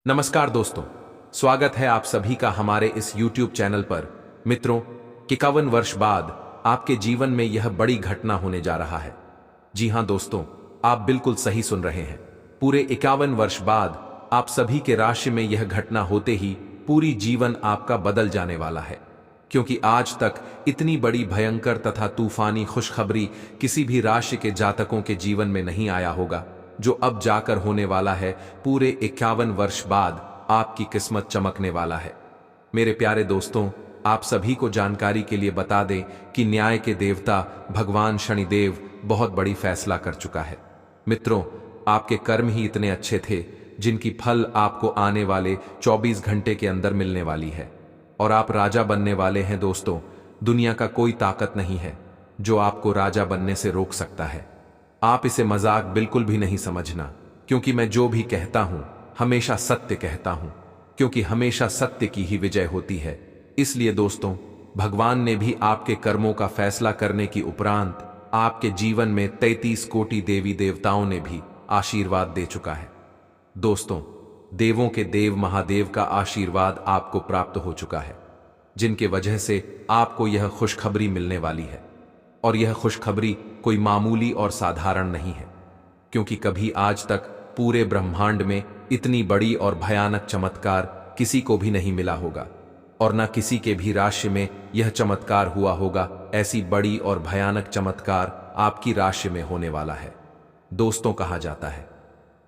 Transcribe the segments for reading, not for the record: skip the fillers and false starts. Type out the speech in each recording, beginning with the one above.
नमस्कार दोस्तों, स्वागत है आप सभी का हमारे इस YouTube चैनल पर। मित्रों, 51 वर्ष बाद आपके जीवन में यह बड़ी घटना होने जा रहा है। जी हां दोस्तों, आप बिल्कुल सही सुन रहे हैं। पूरे 51 वर्ष बाद आप सभी के राशि में यह घटना होते ही पूरी जीवन आपका बदल जाने वाला है, क्योंकि आज तक इतनी बड़ी भयंकर तथा तूफानी खुशखबरी किसी भी राशि के जातकों के जीवन में नहीं आया होगा। जो अब जाकर होने वाला है, पूरे 51 वर्ष बाद आपकी किस्मत चमकने वाला है। मेरे प्यारे दोस्तों, आप सभी को जानकारी के लिए बता दें कि न्याय के देवता भगवान शनिदेव बहुत बड़ी फैसला कर चुका है। मित्रों, आपके कर्म ही इतने अच्छे थे जिनकी फल आपको आने वाले 24 घंटे के अंदर मिलने वाली है, और आप राजा बनने वाले हैं। दोस्तों, दुनिया का कोई ताकत नहीं है जो आपको राजा बनने से रोक सकता है। आप इसे मजाक बिल्कुल भी नहीं समझना, क्योंकि मैं जो भी कहता हूं हमेशा सत्य कहता हूं, क्योंकि हमेशा सत्य की ही विजय होती है। इसलिए दोस्तों, भगवान ने भी आपके कर्मों का फैसला करने की उपरांत आपके जीवन में 33 कोटि देवी देवताओं ने भी आशीर्वाद दे चुका है। दोस्तों, देवों के देव महादेव का आशीर्वाद आपको प्राप्त हो चुका है, जिनके वजह से आपको यह खुशखबरी मिलने वाली है। और यह खुशखबरी कोई मामूली और साधारण नहीं है, क्योंकि कभी आज तक पूरे ब्रह्मांड में इतनी बड़ी और भयानक चमत्कार किसी को भी नहीं मिला होगा, और न किसी के भी राशि में यह चमत्कार हुआ होगा। ऐसी बड़ी और भयानक चमत्कार आपकी राशि में होने वाला है। दोस्तों, कहा जाता है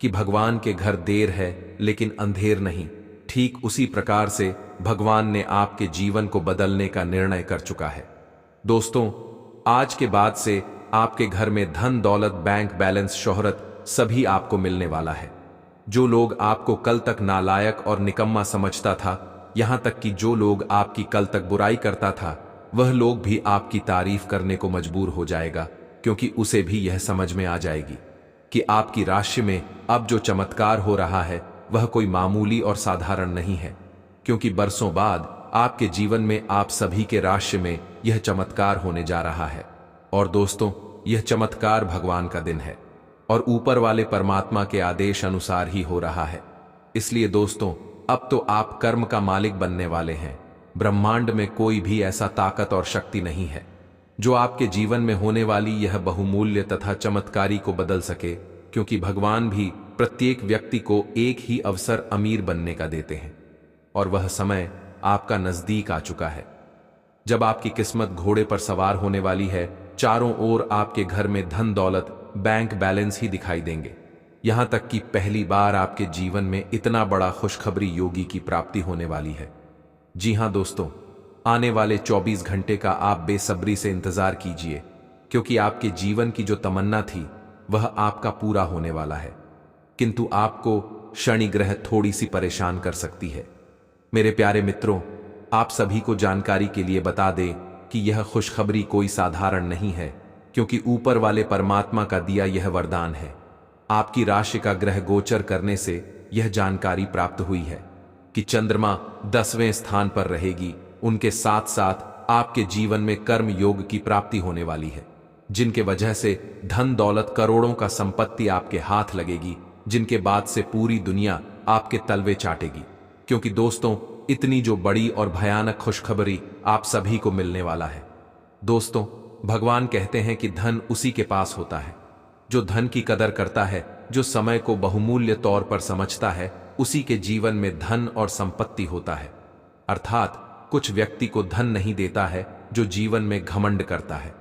कि भगवान के घर देर है लेकिन अंधेर नहीं। ठीक उसी प्रकार से भगवान ने आपके जीवन को बदलने का निर्णय कर चुका है। दोस्तों, आज के बाद से आपके घर में धन दौलत, बैंक बैलेंस, शोहरत सभी आपको मिलने वाला है। जो लोग आपको कल तक नालायक और निकम्मा समझता था, यहां तक कि जो लोग आपकी कल तक बुराई करता था, वह लोग भी आपकी तारीफ करने को मजबूर हो जाएगा, क्योंकि उसे भी यह समझ में आ जाएगी कि आपकी राशि में अब जो चमत्कार हो रहा है वह कोई मामूली और साधारण नहीं है, क्योंकि बरसों बाद आपके जीवन में आप सभी के राशि में यह चमत्कार होने जा रहा है। और दोस्तों, यह चमत्कार भगवान का दिन है और ऊपर वाले परमात्मा के आदेश अनुसार ही हो रहा है। इसलिए दोस्तों, अब तो आप कर्म का मालिक बनने वाले हैं। ब्रह्मांड में कोई भी ऐसा ताकत और शक्ति नहीं है जो आपके जीवन में होने वाली यह बहुमूल्य तथा चमत्कारी को बदल सके, क्योंकि भगवान भी प्रत्येक व्यक्ति को एक ही अवसर अमीर बनने का देते हैं, और वह समय आपका नजदीक आ चुका है जब आपकी किस्मत घोड़े पर सवार होने वाली है। चारों ओर आपके घर में धन दौलत, बैंक बैलेंस ही दिखाई देंगे। यहां तक कि पहली बार आपके जीवन में इतना बड़ा खुशखबरी योगी की प्राप्ति होने वाली है। जी हां दोस्तों, आने वाले 24 घंटे का आप बेसब्री से इंतजार कीजिए, क्योंकि आपके जीवन की जो तमन्ना थी वह आपका पूरा होने वाला है। किंतु आपको शनि ग्रह थोड़ी सी परेशान कर सकती है। मेरे प्यारे मित्रों, आप सभी को जानकारी के लिए बता दें कि यह खुशखबरी कोई साधारण नहीं है, क्योंकि ऊपर वाले परमात्मा का दिया यह वरदान है। आपकी राशि का ग्रह गोचर करने से यह जानकारी प्राप्त हुई है कि चंद्रमा 10वें स्थान पर रहेगी। उनके साथ साथ आपके जीवन में कर्म योग की प्राप्ति होने वाली है, जिनके वजह से धन दौलत, करोड़ों का संपत्ति आपके हाथ लगेगी, जिनके बाद से पूरी दुनिया आपके तलवे चाटेगी। क्योंकि दोस्तों, इतनी जो बड़ी और भयानक खुशखबरी आप सभी को मिलने वाला है। दोस्तों, भगवान कहते हैं कि धन उसी के पास होता है जो धन की कदर करता है, जो समय को बहुमूल्य तौर पर समझता है, उसी के जीवन में धन और संपत्ति होता है। अर्थात कुछ व्यक्ति को धन नहीं देता है जो जीवन में घमंड करता है,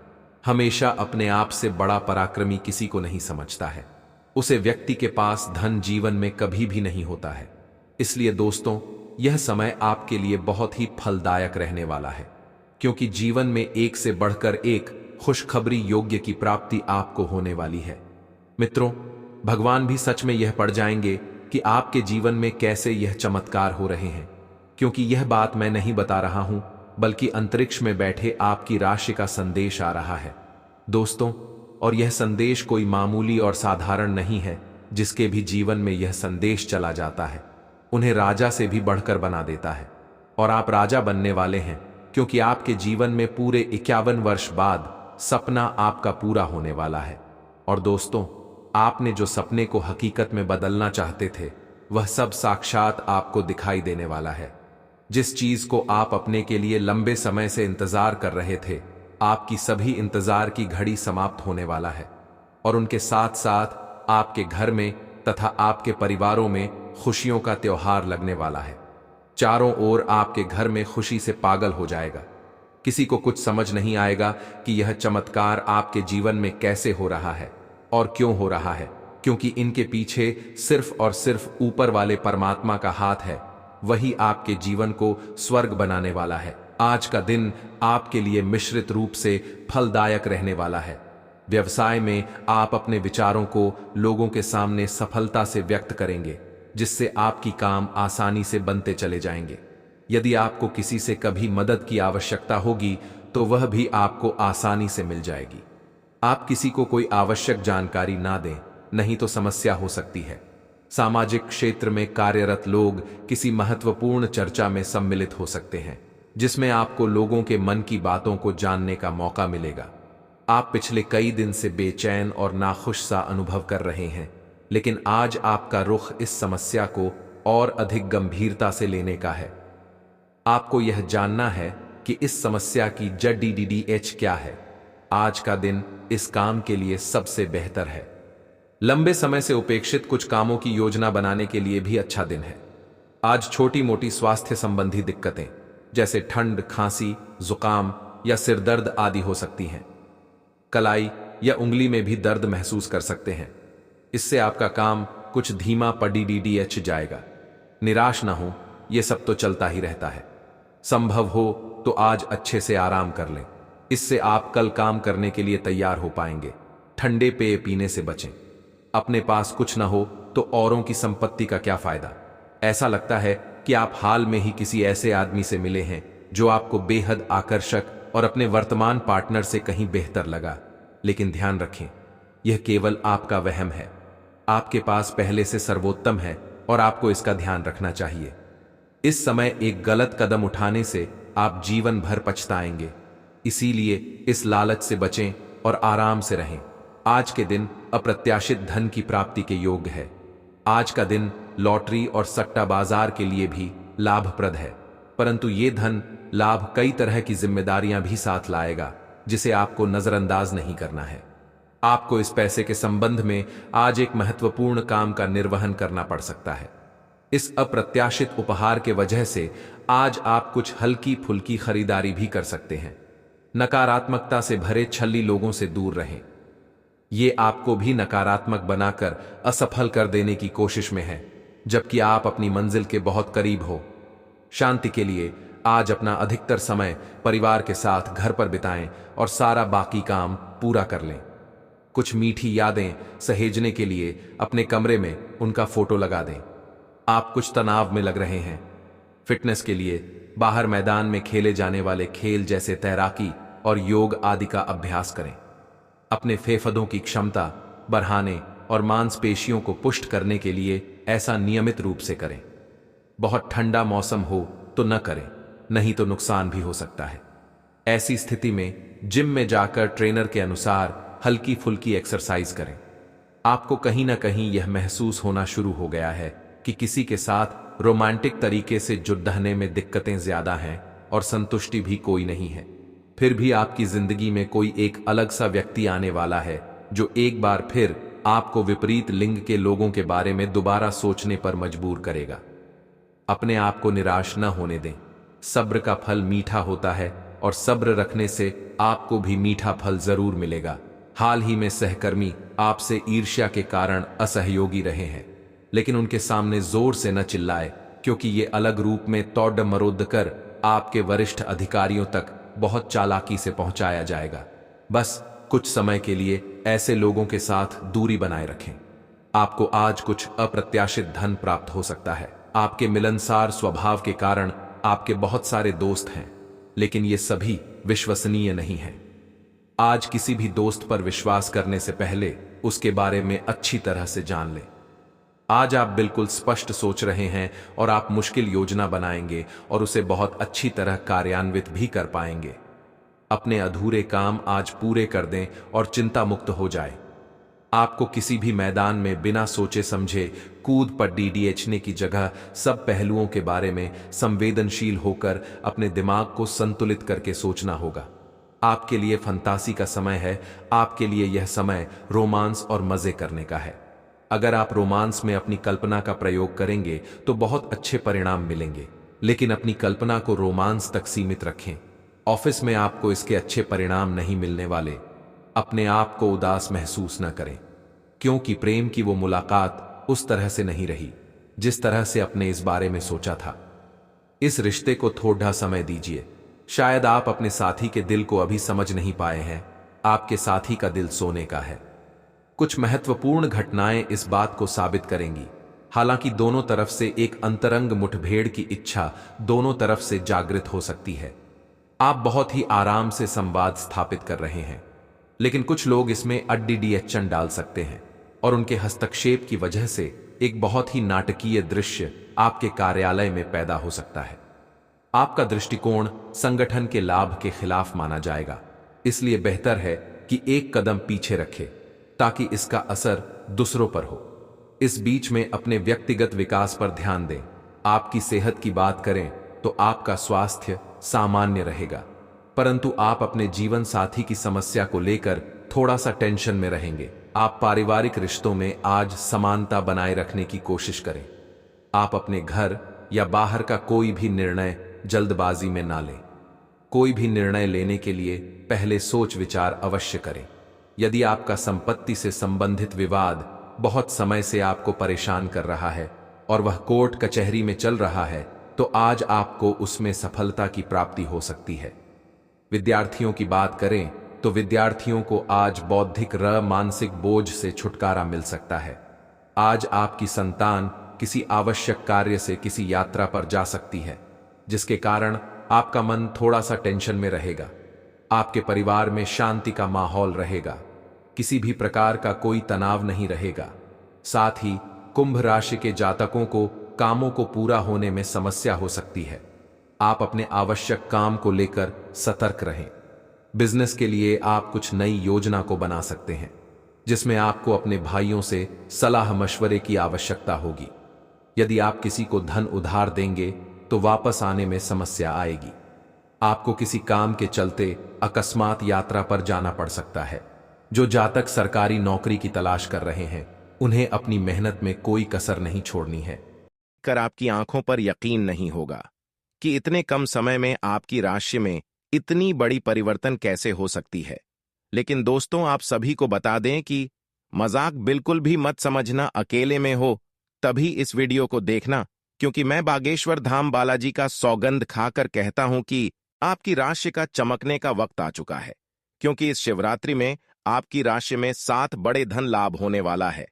हमेशा अपने आप से बड़ा पराक्रमी किसी को नहीं समझता है। उसे व्यक्ति के पास धन जीवन में कभी भी नहीं होता है। इसलिए दोस्तों, यह समय आपके लिए बहुत ही फलदायक रहने वाला है, क्योंकि जीवन में एक से बढ़कर एक खुशखबरी योग्य की प्राप्ति आपको होने वाली है। मित्रों, भगवान भी सच में यह पढ़ जाएंगे कि आपके जीवन में कैसे यह चमत्कार हो रहे हैं, क्योंकि यह बात मैं नहीं बता रहा हूं, बल्कि अंतरिक्ष में बैठे आपकी राशि का संदेश आ रहा है। दोस्तों, और यह संदेश कोई मामूली और साधारण नहीं है। जिसके भी जीवन में यह संदेश चला जाता है, उन्हें राजा से भी बढ़कर बना देता है। और आप राजा बनने वाले हैं, क्योंकि आपके जीवन में पूरे 51 वर्ष बाद सपना आपका पूरा होने वाला है। और दोस्तों, आपने जो सपने को हकीकत में बदलना चाहते थे, वह सब साक्षात आपको दिखाई देने वाला है। जिस चीज को आप अपने के लिए लंबे समय से इंतजार कर रहे थे, आपकी सभी इंतजार की घड़ी समाप्त होने वाला है और उनके साथ साथ आपके घर में तथा आपके परिवारों में खुशियों का त्योहार लगने वाला है। चारों ओर आपके घर में खुशी से पागल हो जाएगा। किसी को कुछ समझ नहीं आएगा कि यह चमत्कार आपके जीवन में कैसे हो रहा है और क्यों हो रहा है, क्योंकि इनके पीछे सिर्फ और सिर्फ ऊपर वाले परमात्मा का हाथ है। वही आपके जीवन को स्वर्ग बनाने वाला है। आज का दिन आपके लिए मिश्रित रूप से फलदायक रहने वाला है। व्यवसाय में आप अपने विचारों को लोगों के सामने सफलता से व्यक्त करेंगे, जिससे आपकी काम आसानी से बनते चले जाएंगे। यदि आपको किसी से कभी मदद की आवश्यकता होगी तो वह भी आपको आसानी से मिल जाएगी। आप किसी को कोई आवश्यक जानकारी ना दें, नहीं तो समस्या हो सकती है। सामाजिक क्षेत्र में कार्यरत लोग किसी महत्वपूर्ण चर्चा में सम्मिलित हो सकते हैं, जिसमें आपको लोगों के मन की बातों को जानने का मौका मिलेगा। आप पिछले कई दिन से बेचैन और नाखुश सा अनुभव कर रहे हैं, लेकिन आज आपका रुख इस समस्या को और अधिक गंभीरता से लेने का है। आपको यह जानना है कि इस समस्या की जड़ क्या है। आज का दिन इस काम के लिए सबसे बेहतर है। लंबे समय से उपेक्षित कुछ कामों की योजना बनाने के लिए भी अच्छा दिन है। आज छोटी मोटी स्वास्थ्य संबंधी दिक्कतें जैसे ठंड, खांसी, जुकाम या सिर दर्द आदि हो सकती हैं। कलाई या उंगली में भी दर्द महसूस कर सकते हैं। इससे आपका काम कुछ धीमा पड़ जाएगा। निराश ना हो, यह सब तो चलता ही रहता है। संभव हो तो आज अच्छे से आराम कर लें, इससे आप कल काम करने के लिए तैयार हो पाएंगे। ठंडे पेय पीने से बचें। अपने पास कुछ न हो तो औरों की संपत्ति का क्या फायदा। ऐसा लगता है कि आप हाल में ही किसी ऐसे आदमी से मिले हैं जो आपको बेहद आकर्षक और अपने वर्तमान पार्टनर से कहीं बेहतर लगा, लेकिन ध्यान रखें, यह केवल आपका वहम है। आपके पास पहले से सर्वोत्तम है और आपको इसका ध्यान रखना चाहिए। इस समय एक गलत कदम उठाने से आप जीवन भर पछताएंगे। इसीलिए इस लालच से बचें और आराम से रहें। आज के दिन अप्रत्याशित धन की प्राप्ति के योग्य है। आज का दिन लॉटरी और सट्टा बाजार के लिए भी लाभप्रद है, परंतु ये धन लाभ कई तरह की जिम्मेदारियां भी साथ लाएगा, जिसे आपको नजरअंदाज नहीं करना है। आपको इस पैसे के संबंध में आज एक महत्वपूर्ण काम का निर्वहन करना पड़ सकता है। इस अप्रत्याशित उपहार के वजह से आज आप कुछ हल्की फुल्की खरीदारी भी कर सकते हैं। नकारात्मकता से भरे छल्ली लोगों से दूर रहें। ये आपको भी नकारात्मक बनाकर असफल कर देने की कोशिश में है, जबकि आप अपनी मंजिल के बहुत करीब हो। शांति के लिए आज अपना अधिकतर समय परिवार के साथ घर पर बिताएं और सारा बाकी काम पूरा कर लें। कुछ मीठी यादें सहेजने के लिए अपने कमरे में उनका फोटो लगा दें। आप कुछ तनाव में लग रहे हैं। फिटनेस के लिए बाहर मैदान में खेले जाने वाले खेल जैसे तैराकी और योग आदि का अभ्यास करें। अपने फेफड़ों की क्षमता बढ़ाने और मांसपेशियों को पुष्ट करने के लिए ऐसा नियमित रूप से करें। बहुत ठंडा मौसम हो तो न करें, नहीं तो नुकसान भी हो सकता है। ऐसी स्थिति में जिम में जाकर ट्रेनर के अनुसार हल्की फुल्की एक्सरसाइज करें। आपको कहीं ना कहीं यह महसूस होना शुरू हो गया है कि किसी के साथ रोमांटिक तरीके से जुड़ने में दिक्कतें ज्यादा हैं और संतुष्टि भी कोई नहीं है। फिर भी आपकी जिंदगी में कोई एक अलग सा व्यक्ति आने वाला है जो एक बार फिर आपको विपरीत लिंग के लोगों के बारे में दोबारा सोचने पर मजबूर करेगा। अपने आप को निराश न होने दें। सब्र का फल मीठा होता है और सब्र रखने से आपको भी मीठा फल जरूर मिलेगा। हाल ही में सहकर्मी आपसे ईर्ष्या के कारण असहयोगी रहे हैं, लेकिन उनके सामने जोर से न चिल्लाए, क्योंकि ये अलग रूप में तोड़ मरोड़ कर आपके वरिष्ठ अधिकारियों तक बहुत चालाकी से पहुंचाया जाएगा। बस कुछ समय के लिए ऐसे लोगों के साथ दूरी बनाए रखें। आपको आज कुछ अप्रत्याशित धन प्राप्त हो सकता है। आपके मिलनसार स्वभाव के कारण आपके बहुत सारे दोस्त हैं, लेकिन ये सभी विश्वसनीय नहीं हैं। आज किसी भी दोस्त पर विश्वास करने से पहले उसके बारे में अच्छी तरह से जान लें। आज आप बिल्कुल स्पष्ट सोच रहे हैं और आप मुश्किल योजना बनाएंगे और उसे बहुत अच्छी तरह कार्यान्वित भी कर पाएंगे। अपने अधूरे काम आज पूरे कर दें और चिंता मुक्त हो जाए। आपको किसी भी मैदान में बिना सोचे समझे कूद पर डीडीएचने की जगह सब पहलुओं के बारे में संवेदनशील होकर अपने दिमाग को संतुलित करके सोचना होगा। आपके लिए फंतासी का समय है, आपके लिए यह समय रोमांस और मजे करने का है। अगर आप रोमांस में अपनी कल्पना का प्रयोग करेंगे तो बहुत अच्छे परिणाम मिलेंगे, लेकिन अपनी कल्पना को रोमांस तक सीमित रखें। ऑफिस में आपको इसके अच्छे परिणाम नहीं मिलने वाले। अपने आप को उदास महसूस न करें, क्योंकि प्रेम की वो मुलाकात उस तरह से नहीं रही जिस तरह से आपने इस बारे में सोचा था। इस रिश्ते को थोड़ा समय दीजिए। शायद आप अपने साथी के दिल को अभी समझ नहीं पाए हैं। आपके साथी का दिल सोने का है। कुछ महत्वपूर्ण घटनाएं इस बात को साबित करेंगी। हालांकि दोनों तरफ से एक अंतरंग मुठभेड़ की इच्छा दोनों तरफ से जागृत हो सकती है। आप बहुत ही आराम से संवाद स्थापित कर रहे हैं, लेकिन कुछ लोग इसमें अड्डीडीएचन डाल सकते हैं और उनके हस्तक्षेप की वजह से एक बहुत ही नाटकीय दृश्य आपके कार्यालय में पैदा हो सकता है। आपका दृष्टिकोण संगठन के लाभ के खिलाफ माना जाएगा, इसलिए बेहतर है कि एक कदम पीछे रखें ताकि इसका असर दूसरों पर हो। इस बीच में अपने व्यक्तिगत विकास पर ध्यान दें। आपकी सेहत की बात करें तो आपका स्वास्थ्य सामान्य रहेगा, परंतु आप अपने जीवन साथी की समस्या को लेकर थोड़ा सा टेंशन में रहेंगे। आप पारिवारिक रिश्तों में आज समानता बनाए रखने की कोशिश करें। आप अपने घर या बाहर का कोई भी निर्णय जल्दबाजी में ना लें। कोई भी निर्णय लेने के लिए पहले सोच विचार अवश्य करें। यदि आपका संपत्ति से संबंधित विवाद बहुत समय से आपको परेशान कर रहा है और वह कोर्ट कचहरी में चल रहा है, तो आज आपको उसमें सफलता की प्राप्ति हो सकती है। विद्यार्थियों की बात करें तो विद्यार्थियों को आज बौद्धिक मानसिक बोझ से छुटकारा मिल सकता है। आज आपकी संतान किसी आवश्यक कार्य से किसी यात्रा पर जा सकती है, जिसके कारण आपका मन थोड़ा सा टेंशन में रहेगा। आपके परिवार में शांति का माहौल रहेगा, किसी भी प्रकार का कोई तनाव नहीं रहेगा। साथ ही कुंभ राशि के जातकों को कामों को पूरा होने में समस्या हो सकती है। आप अपने आवश्यक काम को लेकर सतर्क रहें। बिजनेस के लिए आप कुछ नई योजना को बना सकते हैं, जिसमें आपको अपने भाइयों से सलाह मशवरे की आवश्यकता होगी। यदि आप किसी को धन उधार देंगे तो वापस आने में समस्या आएगी। आपको किसी काम के चलते अकस्मात यात्रा पर जाना पड़ सकता है। जो जातक सरकारी नौकरी की तलाश कर रहे हैं, उन्हें अपनी मेहनत में कोई कसर नहीं छोड़नी है। कर आपकी आंखों पर यकीन नहीं होगा कि इतने कम समय में आपकी राशि में इतनी बड़ी परिवर्तन कैसे हो सकती है। लेकिन दोस्तों, आप सभी को बता दें कि मजाक बिल्कुल भी मत समझना। अकेले में हो तभी इस वीडियो को देखना, क्योंकि मैं बागेश्वर धाम बालाजी का सौगंध खाकर कहता हूं कि आपकी राशि का चमकने का वक्त आ चुका है। क्योंकि इस शिवरात्रि में आपकी राशि में 7 बड़े धन लाभ होने वाला है।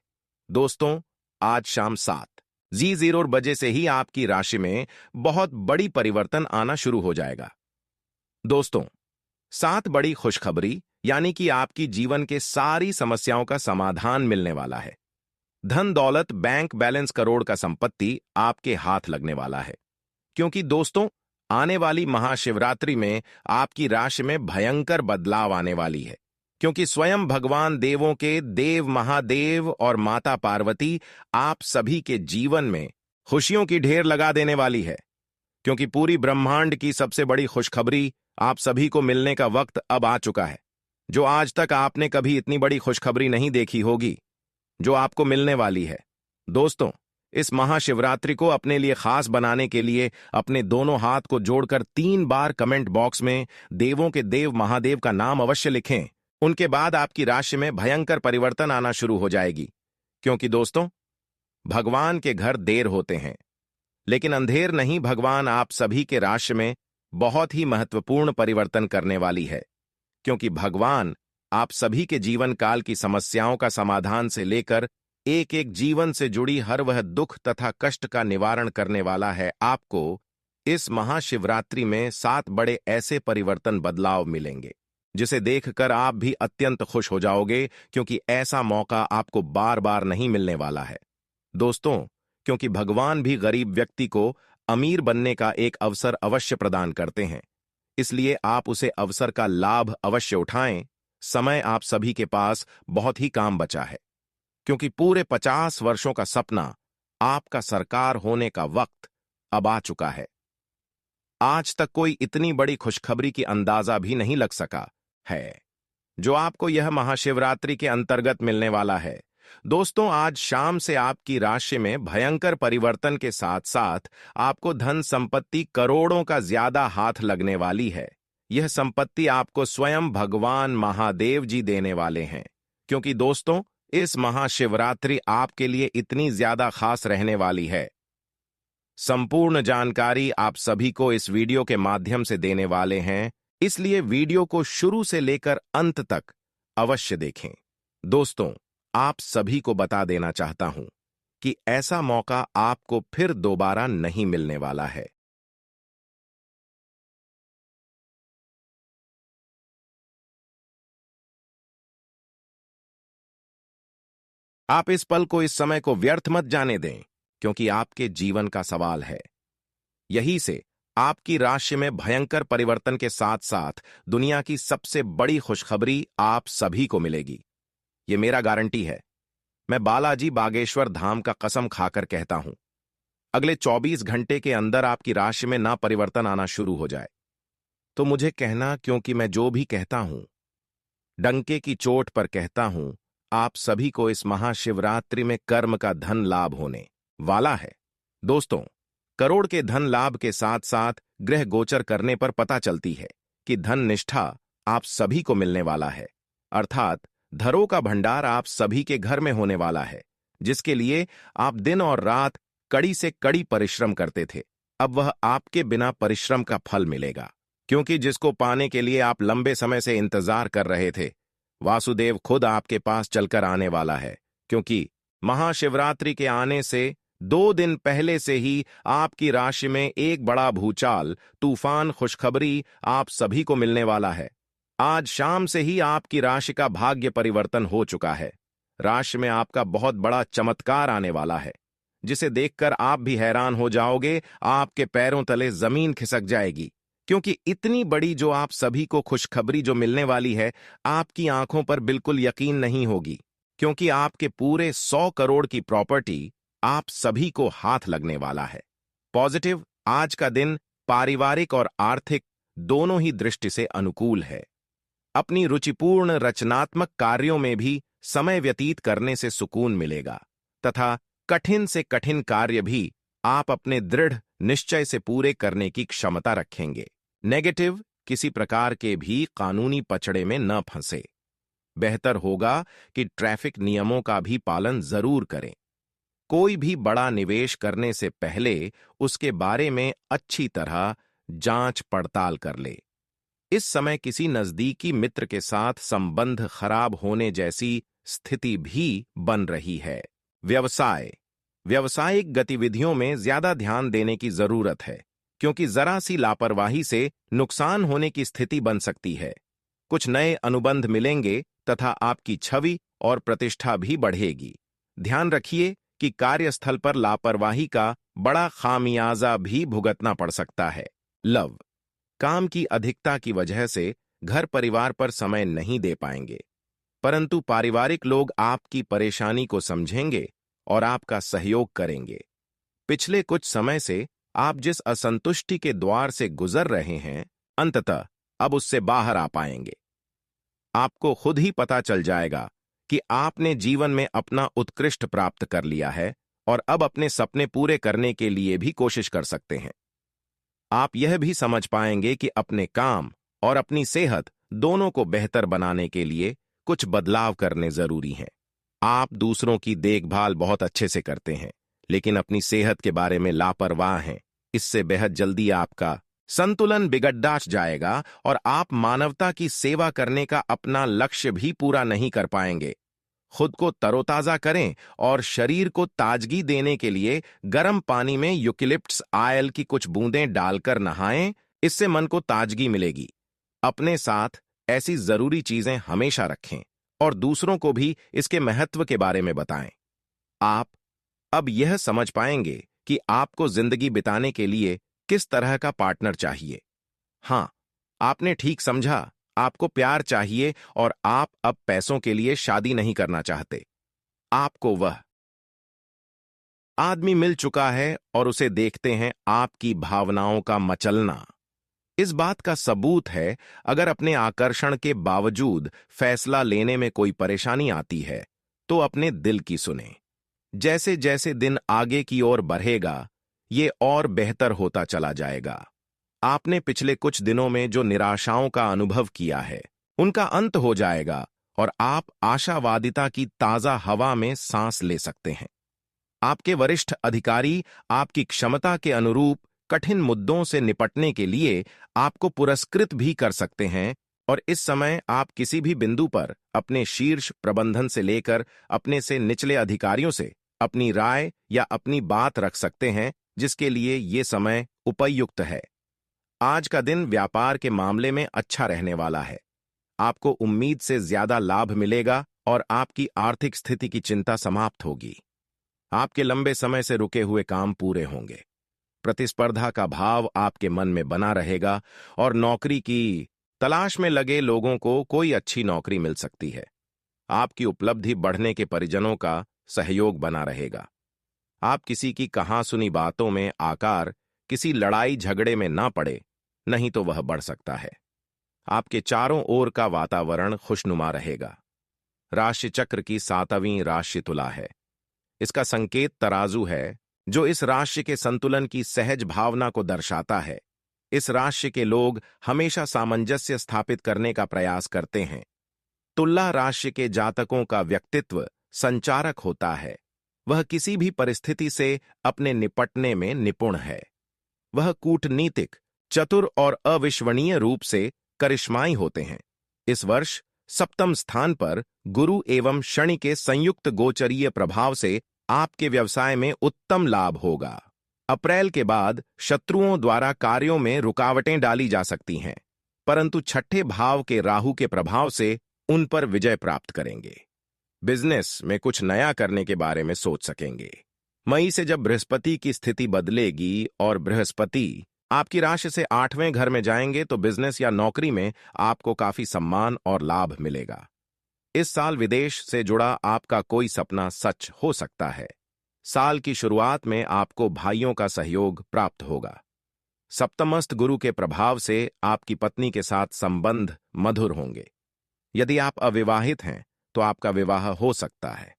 दोस्तों, आज शाम 7:00 बजे से ही आपकी राशि में बहुत बड़ी परिवर्तन आना शुरू हो जाएगा। दोस्तों, 7 बड़ी खुशखबरी, यानी कि आपकी जीवन के सारी समस्याओं का समाधान मिलने वाला है। धन दौलत, बैंक बैलेंस, करोड़ का संपत्ति आपके हाथ लगने वाला है। क्योंकि दोस्तों, आने वाली महाशिवरात्रि में आपकी राशि में भयंकर बदलाव आने वाली है। क्योंकि स्वयं भगवान देवों के देव महादेव और माता पार्वती आप सभी के जीवन में खुशियों की ढेर लगा देने वाली है। क्योंकि पूरी ब्रह्मांड की सबसे बड़ी खुशखबरी आप सभी को मिलने का वक्त अब आ चुका है। जो आज तक आपने कभी इतनी बड़ी खुशखबरी नहीं देखी होगी, जो आपको मिलने वाली है। दोस्तों, इस महाशिवरात्रि को अपने लिए खास बनाने के लिए अपने दोनों हाथ को जोड़कर 3 बार कमेंट बॉक्स में देवों के देव महादेव का नाम अवश्य लिखें। उनके बाद आपकी राशि में भयंकर परिवर्तन आना शुरू हो जाएगी। क्योंकि दोस्तों, भगवान के घर देर होते हैं, लेकिन अंधेर नहीं। भगवान आप सभी के राशि में बहुत ही महत्वपूर्ण परिवर्तन करने वाली है। क्योंकि भगवान आप सभी के जीवन काल की समस्याओं का समाधान से लेकर एक एक जीवन से जुड़ी हर वह दुख तथा कष्ट का निवारण करने वाला है। आपको इस महाशिवरात्रि में 7 बड़े ऐसे परिवर्तन बदलाव मिलेंगे, जिसे देखकर आप भी अत्यंत खुश हो जाओगे। क्योंकि ऐसा मौका आपको बार बार नहीं मिलने वाला है। दोस्तों, क्योंकि भगवान भी गरीब व्यक्ति को अमीर बनने का एक अवसर अवश्य प्रदान करते हैं, इसलिए आप उसे अवसर का लाभ अवश्य उठाएं। समय आप सभी के पास बहुत ही काम बचा है। क्योंकि पूरे 50 वर्षों का सपना आपका सरकार होने का वक्त अब आ चुका है। आज तक कोई इतनी बड़ी खुशखबरी की अंदाजा भी नहीं लग सका है, जो आपको यह महाशिवरात्रि के अंतर्गत मिलने वाला है। दोस्तों, आज शाम से आपकी राशि में भयंकर परिवर्तन के साथ साथ आपको धन संपत्ति करोड़ों का ज्यादा हाथ लगने वाली है। यह संपत्ति आपको स्वयं भगवान महादेव जी देने वाले हैं, क्योंकि दोस्तों, इस महाशिवरात्रि आपके लिए इतनी ज्यादा खास रहने वाली है। संपूर्ण जानकारी आप सभी को इस वीडियो के माध्यम से देने वाले हैं, इसलिए वीडियो को शुरू से लेकर अंत तक अवश्य देखें। दोस्तों, आप सभी को बता देना चाहता हूं कि ऐसा मौका आपको फिर दोबारा नहीं मिलने वाला है। आप इस पल को, इस समय को व्यर्थ मत जाने दें, क्योंकि आपके जीवन का सवाल है। यही से आपकी राशि में भयंकर परिवर्तन के साथ साथ दुनिया की सबसे बड़ी खुशखबरी आप सभी को मिलेगी। ये मेरा गारंटी है। मैं बालाजी बागेश्वर धाम का कसम खाकर कहता हूं, अगले 24 घंटे के अंदर आपकी राशि में ना परिवर्तन आना शुरू हो जाए तो मुझे कहना, क्योंकि मैं जो भी कहता हूं डंके की चोट पर कहता हूं। आप सभी को इस महाशिवरात्रि में कर्म का धन लाभ होने वाला है। दोस्तों, करोड़ के धन लाभ के साथ साथ ग्रह गोचर करने पर पता चलती है कि धन निष्ठा आप सभी को मिलने वाला है, अर्थात धरों का भंडार आप सभी के घर में होने वाला है, जिसके लिए आप दिन और रात कड़ी से कड़ी परिश्रम करते थे। अब वह आपके बिना परिश्रम का फल मिलेगा, क्योंकि जिसको पाने के लिए आप लंबे समय से इंतजार कर रहे थे, वासुदेव खुद आपके पास चलकर आने वाला है। क्योंकि महाशिवरात्रि के आने से 2 दिन पहले से ही आपकी राशि में एक बड़ा भूचाल, तूफान खुशखबरी आप सभी को मिलने वाला है। आज शाम से ही आपकी राशि का भाग्य परिवर्तन हो चुका है। राशि में आपका बहुत बड़ा चमत्कार आने वाला है, जिसे देखकर आप भी हैरान हो जाओगे, आपके पैरों तले जमीन खिसक जाएगी। क्योंकि इतनी बड़ी जो आप सभी को खुशखबरी जो मिलने वाली है, आपकी आंखों पर बिल्कुल यकीन नहीं होगी, क्योंकि आपके पूरे 100 करोड़ की प्रॉपर्टी आप सभी को हाथ लगने वाला है। पॉजिटिव, आज का दिन पारिवारिक और आर्थिक दोनों ही दृष्टि से अनुकूल है। अपनी रुचिपूर्ण रचनात्मक कार्यों में भी समय व्यतीत करने से सुकून मिलेगा तथा कठिन से कठिन कार्य भी आप अपने दृढ़ निश्चय से पूरे करने की क्षमता रखेंगे। नेगेटिव, किसी प्रकार के भी कानूनी पचड़े में न फंसे। बेहतर होगा कि ट्रैफिक नियमों का भी पालन जरूर करें। कोई भी बड़ा निवेश करने से पहले उसके बारे में अच्छी तरह जांच पड़ताल कर ले। इस समय किसी नजदीकी मित्र के साथ संबंध खराब होने जैसी स्थिति भी बन रही है। व्यवसाय, व्यावसायिक गतिविधियों में ज्यादा ध्यान देने की जरूरत है, क्योंकि जरा सी लापरवाही से नुकसान होने की स्थिति बन सकती है। कुछ नए अनुबंध मिलेंगे तथा आपकी छवि और प्रतिष्ठा भी बढ़ेगी। ध्यान रखिए कि कार्यस्थल पर लापरवाही का बड़ा खामियाजा भी भुगतना पड़ सकता है। लव, काम की अधिकता की वजह से घर परिवार पर समय नहीं दे पाएंगे, परंतु पारिवारिक लोग आपकी परेशानी को समझेंगे और आपका सहयोग करेंगे। पिछले कुछ समय से आप जिस असंतुष्टि के द्वार से गुजर रहे हैं, अंततः अब उससे बाहर आ पाएंगे। आपको खुद ही पता चल जाएगा कि आपने जीवन में अपना उत्कृष्ट प्राप्त कर लिया है और अब अपने सपने पूरे करने के लिए भी कोशिश कर सकते हैं। आप यह भी समझ पाएंगे कि अपने काम और अपनी सेहत दोनों को बेहतर बनाने के लिए कुछ बदलाव करने जरूरी हैं। आप दूसरों की देखभाल बहुत अच्छे से करते हैं, लेकिन अपनी सेहत के बारे में लापरवाह हैं। इससे बेहद जल्दी आपका संतुलन बिगड़ जाएगा और आप मानवता की सेवा करने का अपना लक्ष्य भी पूरा नहीं कर पाएंगे। खुद को तरोताजा करें और शरीर को ताजगी देने के लिए गर्म पानी में यूकेलिप्टस ऑयल की कुछ बूंदें डालकर नहाएं। इससे मन को ताजगी मिलेगी। अपने साथ ऐसी जरूरी चीजें हमेशा रखें और दूसरों को भी इसके महत्व के बारे में बताएं। आप अब यह समझ पाएंगे कि आपको जिंदगी बिताने के लिए किस तरह का पार्टनर चाहिए। हां, आपने ठीक समझा, आपको प्यार चाहिए और आप अब पैसों के लिए शादी नहीं करना चाहते। आपको वह आदमी मिल चुका है और उसे देखते हैं आपकी भावनाओं का मचलना। इस बात का सबूत है, अगर अपने आकर्षण के बावजूद फैसला लेने में कोई परेशानी आती है तो अपने दिल की सुने। जैसे जैसे दिन आगे की ओर बढ़ेगा ये और बेहतर होता चला जाएगा। आपने पिछले कुछ दिनों में जो निराशाओं का अनुभव किया है उनका अंत हो जाएगा और आप आशावादिता की ताजा हवा में सांस ले सकते हैं। आपके वरिष्ठ अधिकारी आपकी क्षमता के अनुरूप कठिन मुद्दों से निपटने के लिए आपको पुरस्कृत भी कर सकते हैं और इस समय आप किसी भी बिंदु पर अपने शीर्ष प्रबंधन से लेकर अपने से निचले अधिकारियों से अपनी राय या अपनी बात रख सकते हैं, जिसके लिए ये समय उपयुक्त है। आज का दिन व्यापार के मामले में अच्छा रहने वाला है। आपको उम्मीद से ज्यादा लाभ मिलेगा और आपकी आर्थिक स्थिति की चिंता समाप्त होगी। आपके लंबे समय से रुके हुए काम पूरे होंगे। प्रतिस्पर्धा का भाव आपके मन में बना रहेगा और नौकरी की तलाश में लगे लोगों को कोई अच्छी नौकरी मिल सकती है। आपकी उपलब्धि बढ़ने के परिजनों का सहयोग बना रहेगा। आप किसी की कहां सुनी बातों में आकर किसी लड़ाई झगड़े में ना पड़े, नहीं तो वह बढ़ सकता है। आपके चारों ओर का वातावरण खुशनुमा रहेगा। राशि चक्र की 7वीं राशि तुला है। इसका संकेत तराजू है, जो इस राशि के संतुलन की सहज भावना को दर्शाता है। इस राशि के लोग हमेशा सामंजस्य स्थापित करने का प्रयास करते हैं। तुला राशि के जातकों का व्यक्तित्व संचारक होता है। वह किसी भी परिस्थिति से अपने निपटने में निपुण है। वह कूटनीतिक, चतुर और अविश्वसनीय रूप से करिश्माई होते हैं। इस वर्ष 7वें स्थान पर गुरु एवं शनि के संयुक्त गोचरीय प्रभाव से आपके व्यवसाय में उत्तम लाभ होगा। अप्रैल के बाद शत्रुओं द्वारा कार्यों में रुकावटें डाली जा सकती हैं, परंतु छठे भाव के राहु के प्रभाव से उन पर विजय प्राप्त करेंगे। बिजनेस में कुछ नया करने के बारे में सोच सकेंगे। मई से जब बृहस्पति की स्थिति बदलेगी और बृहस्पति आपकी राशि से 8वें घर में जाएंगे तो बिजनेस या नौकरी में आपको काफी सम्मान और लाभ मिलेगा। इस साल विदेश से जुड़ा आपका कोई सपना सच हो सकता है। साल की शुरुआत में आपको भाइयों का सहयोग प्राप्त होगा। सप्तमस्थ गुरु के प्रभाव से आपकी पत्नी के साथ संबंध मधुर होंगे। यदि आप अविवाहित हैं तो आपका विवाह हो सकता है।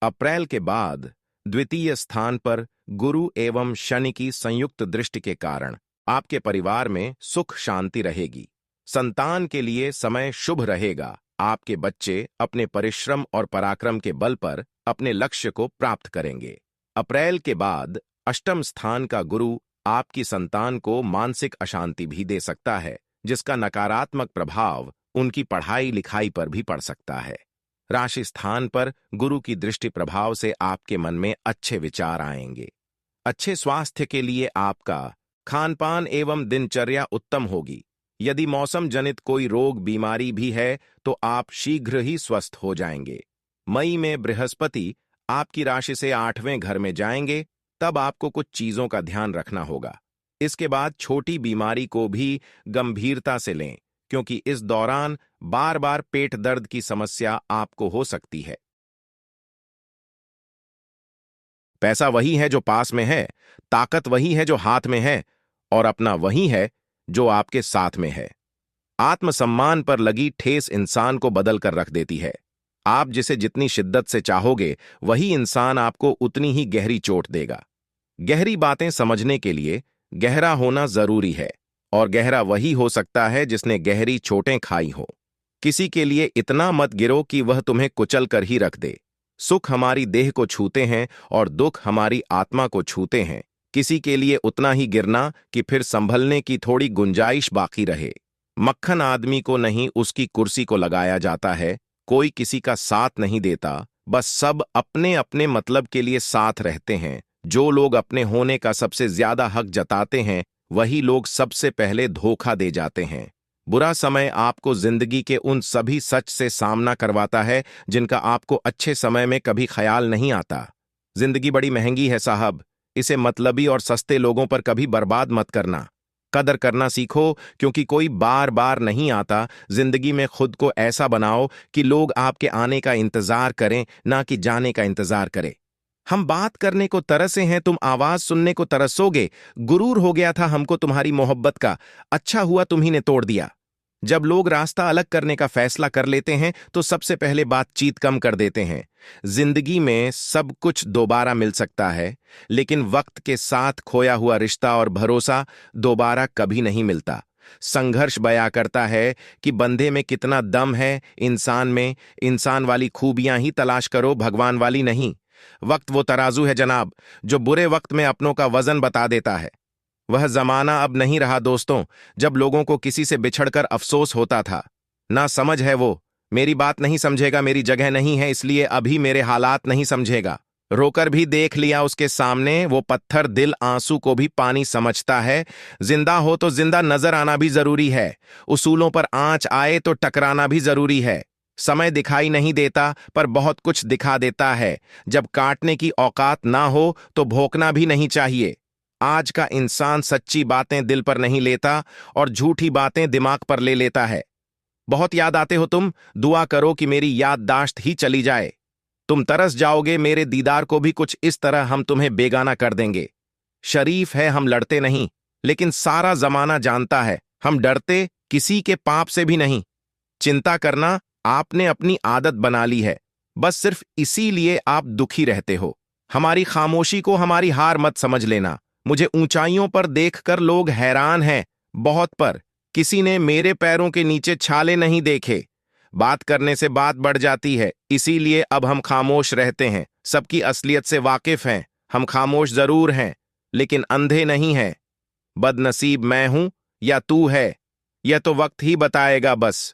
अप्रैल के बाद द्वितीय स्थान पर गुरु एवं शनि की संयुक्त दृष्टि के कारण आपके परिवार में सुख शांति रहेगी। संतान के लिए समय शुभ रहेगा। आपके बच्चे अपने परिश्रम और पराक्रम के बल पर अपने लक्ष्य को प्राप्त करेंगे। अप्रैल के बाद 8वें स्थान का गुरु आपकी संतान को मानसिक अशांति भी दे सकता है, जिसका नकारात्मक प्रभाव उनकी पढ़ाई लिखाई पर भी पड़ सकता है। राशि स्थान पर गुरु की दृष्टि प्रभाव से आपके मन में अच्छे विचार आएंगे। अच्छे स्वास्थ्य के लिए आपका खानपान एवं दिनचर्या उत्तम होगी। यदि मौसम जनित कोई रोग बीमारी भी है तो आप शीघ्र ही स्वस्थ हो जाएंगे। मई में बृहस्पति आपकी राशि से 8वें घर में जाएंगे, तब आपको कुछ चीजों का ध्यान रखना होगा। इसके बाद छोटी बीमारी को भी गंभीरता से लें, क्योंकि इस दौरान बार बार पेट दर्द की समस्या आपको हो सकती है। पैसा वही है जो पास में है, ताकत वही है जो हाथ में है, और अपना वही है जो आपके साथ में है। आत्मसम्मान पर लगी ठेस इंसान को बदल कर रख देती है। आप जिसे जितनी शिद्दत से चाहोगे वही इंसान आपको उतनी ही गहरी चोट देगा। गहरी बातें समझने के लिए गहरा होना जरूरी है, और गहरा वही हो सकता है जिसने गहरी चोटें खाई हो। किसी के लिए इतना मत गिरो कि वह तुम्हें कुचल कर ही रख दे। सुख हमारी देह को छूते हैं और दुख हमारी आत्मा को छूते हैं। किसी के लिए उतना ही गिरना कि फिर संभलने की थोड़ी गुंजाइश बाकी रहे। मक्खन आदमी को नहीं, उसकी कुर्सी को लगाया जाता है। कोई किसी का साथ नहीं देता, बस सब अपने अपने मतलब के लिए साथ रहते हैं। जो लोग अपने होने का सबसे ज्यादा हक जताते हैं वही लोग सबसे पहले धोखा दे जाते हैं। बुरा समय आपको जिंदगी के उन सभी सच से सामना करवाता है जिनका आपको अच्छे समय में कभी ख्याल नहीं आता। जिंदगी बड़ी महंगी है साहब, इसे मतलबी और सस्ते लोगों पर कभी बर्बाद मत करना। कदर करना सीखो, क्योंकि कोई बार बार नहीं आता। जिंदगी में खुद को ऐसा बनाओ कि लोग आपके आने का इंतजार करें, ना कि जाने का इंतजार करें। हम बात करने को तरसे हैं, तुम आवाज सुनने को तरसोगे। गुरूर हो गया था हमको तुम्हारी मोहब्बत का, अच्छा हुआ तुम्ही ने तोड़ दिया। जब लोग रास्ता अलग करने का फैसला कर लेते हैं तो सबसे पहले बातचीत कम कर देते हैं। जिंदगी में सब कुछ दोबारा मिल सकता है, लेकिन वक्त के साथ खोया हुआ रिश्ता और भरोसा दोबारा कभी नहीं मिलता। संघर्ष बयां करता है कि बंदे में कितना दम है, इंसान में। इंसान वाली खूबियां ही तलाश करो, भगवान वाली नहीं। वक्त वो तराजू है जनाब, जो बुरे वक्त में अपनों का वजन बता देता है। वह जमाना अब नहीं रहा दोस्तों, जब लोगों को किसी से बिछड़कर अफसोस होता था। ना समझ है वो, मेरी बात नहीं समझेगा, मेरी जगह नहीं है इसलिए अभी मेरे हालात नहीं समझेगा। रोकर भी देख लिया उसके सामने, वो पत्थर दिल आंसू को भी पानी समझता है। जिंदा हो तो जिंदा नजर आना भी जरूरी है, उसूलों पर आंच आए तो टकराना भी जरूरी है। समय दिखाई नहीं देता पर बहुत कुछ दिखा देता है। जब काटने की औकात ना हो तो भोंकना भी नहीं चाहिए। आज का इंसान सच्ची बातें दिल पर नहीं लेता और झूठी बातें दिमाग पर ले लेता है। बहुत याद आते हो तुम, दुआ करो कि मेरी याददाश्त ही चली जाए। तुम तरस जाओगे मेरे दीदार को भी, कुछ इस तरह हम तुम्हें बेगाना कर देंगे। शरीफ है हम लड़ते नहीं, लेकिन सारा जमाना जानता है हम डरते किसी के पाप से भी नहीं। चिंता करना आपने अपनी आदत बना ली है, बस सिर्फ इसीलिए आप दुखी रहते हो। हमारी खामोशी को हमारी हार मत समझ लेना। मुझे ऊंचाइयों पर देखकर लोग हैरान हैं, बहुत, पर किसी ने मेरे पैरों के नीचे छाले नहीं देखे। बात करने से बात बढ़ जाती है, इसीलिए अब हम खामोश रहते हैं। सबकी असलियत से वाकिफ हैं, हम खामोश जरूर हैं लेकिन अंधे नहीं हैं। बदनसीब मैं हूं या तू है, यह तो वक्त ही बताएगा बस।